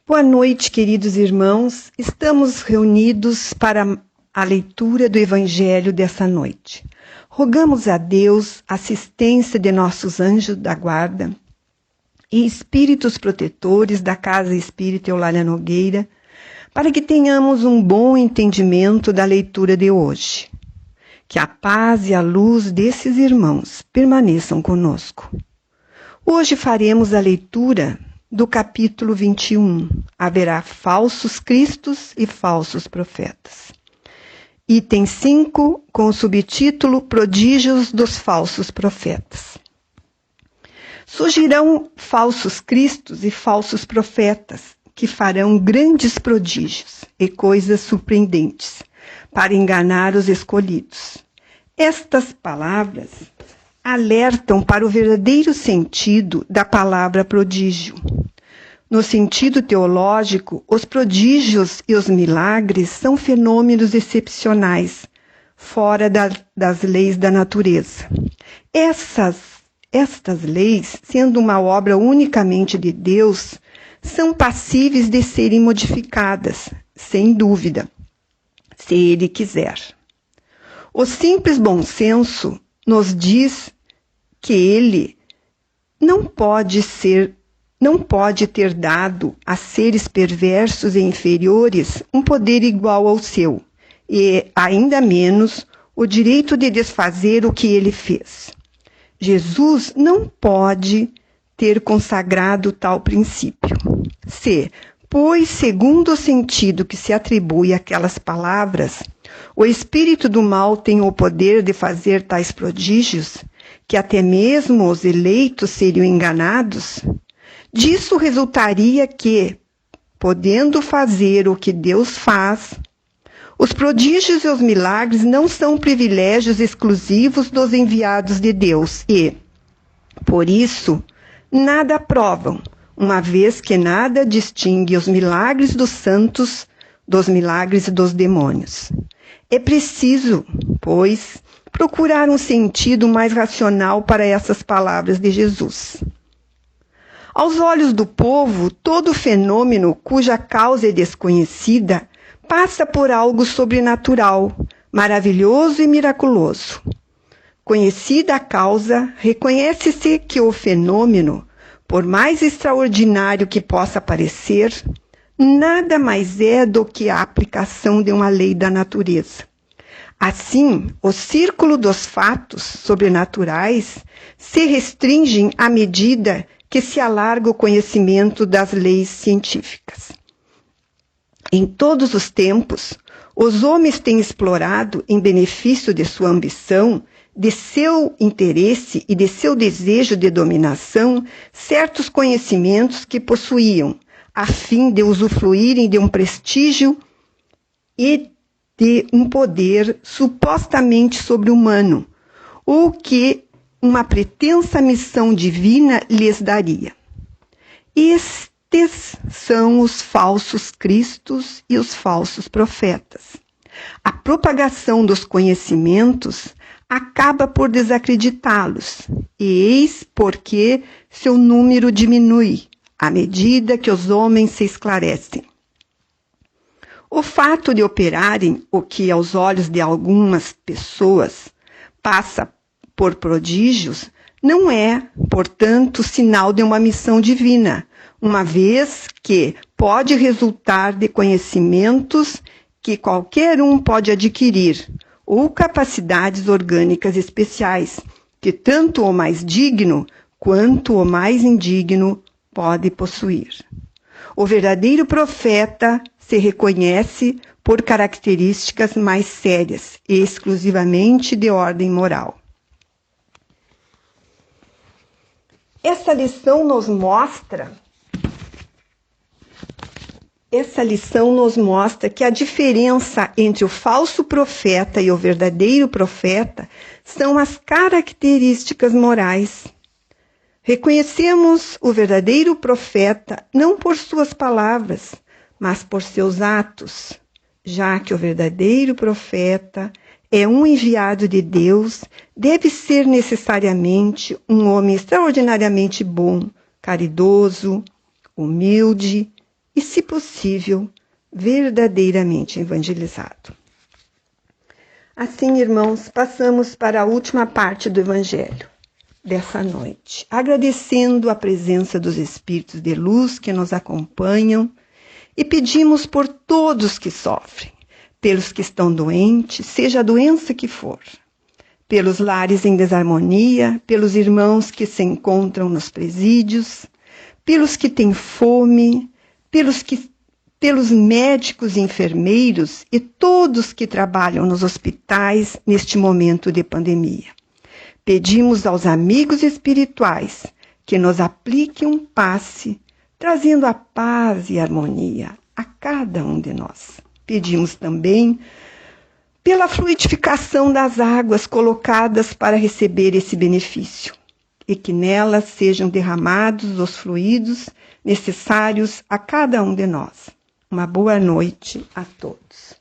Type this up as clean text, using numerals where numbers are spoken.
Boa noite, queridos irmãos. Estamos reunidos para a leitura do Evangelho dessa noite. Rogamos a Deus a assistência de nossos anjos da guarda e espíritos protetores da Casa Espírita Eulália Nogueira, para que tenhamos um bom entendimento da leitura de hoje. Que a paz e a luz desses irmãos permaneçam conosco. Hoje faremos a leitura do capítulo 21. Haverá falsos cristos e falsos profetas. Item 5, com o subtítulo Prodígios dos falsos profetas. Surgirão falsos cristos e falsos profetas, que farão grandes prodígios e coisas surpreendentes, para enganar os escolhidos. Estas palavras alertam para o verdadeiro sentido da palavra prodígio. No sentido teológico, os prodígios e os milagres são fenômenos excepcionais, fora das leis da natureza. Estas leis, sendo uma obra unicamente de Deus, são passíveis de serem modificadas, sem dúvida, se Ele quiser. O simples bom senso nos diz que Ele não pode ter dado a seres perversos e inferiores um poder igual ao seu, e ainda menos o direito de desfazer o que Ele fez. Jesus não pode ter consagrado tal princípio. Se, pois, segundo o sentido que se atribui àquelas palavras, o espírito do mal tem o poder de fazer tais prodígios, que até mesmo os eleitos seriam enganados, disso resultaria que, podendo fazer o que Deus faz, os prodígios e os milagres não são privilégios exclusivos dos enviados de Deus e, por isso, nada provam, uma vez que nada distingue os milagres dos santos dos milagres dos demônios. É preciso, pois, procurar um sentido mais racional para essas palavras de Jesus. Aos olhos do povo, todo fenômeno cuja causa é desconhecida passa por algo sobrenatural, maravilhoso e miraculoso. Conhecida a causa, reconhece-se que o fenômeno, por mais extraordinário que possa parecer, nada mais é do que a aplicação de uma lei da natureza. Assim, o círculo dos fatos sobrenaturais se restringe à medida que se alarga o conhecimento das leis científicas. Em todos os tempos, os homens têm explorado, em benefício de sua ambição, de seu interesse e de seu desejo de dominação, certos conhecimentos que possuíam, a fim de usufruírem de um prestígio e de um poder supostamente sobre-humano, ou que uma pretensa missão divina lhes daria. Estes são os falsos cristos e os falsos profetas. A propagação dos conhecimentos acaba por desacreditá-los, e eis porque seu número diminui à medida que os homens se esclarecem. O fato de operarem o que aos olhos de algumas pessoas passa por prodígios não é, portanto, sinal de uma missão divina, uma vez que pode resultar de conhecimentos que qualquer um pode adquirir, ou capacidades orgânicas especiais, que tanto o mais digno quanto o mais indigno pode possuir. O verdadeiro profeta se reconhece por características mais sérias e exclusivamente de ordem moral. Essa lição nos mostra que a diferença entre o falso profeta e o verdadeiro profeta são as características morais. Reconhecemos o verdadeiro profeta não por suas palavras, mas por seus atos, já que o verdadeiro profeta é um enviado de Deus, deve ser necessariamente um homem extraordinariamente bom, caridoso, humilde e, se possível, verdadeiramente evangelizado. Assim, irmãos, passamos para a última parte do Evangelho dessa noite, agradecendo a presença dos Espíritos de luz que nos acompanham e pedimos por todos que sofrem, pelos que estão doentes, seja a doença que for, pelos lares em desarmonia, pelos irmãos que se encontram nos presídios, pelos que têm fome, pelos médicos e enfermeiros e todos que trabalham nos hospitais neste momento de pandemia. Pedimos aos amigos espirituais que nos apliquem um passe, trazendo a paz e a harmonia a cada um de nós. Pedimos também pela fluidificação das águas colocadas para receber esse benefício, e que nelas sejam derramados os fluidos necessários a cada um de nós. Uma boa noite a todos.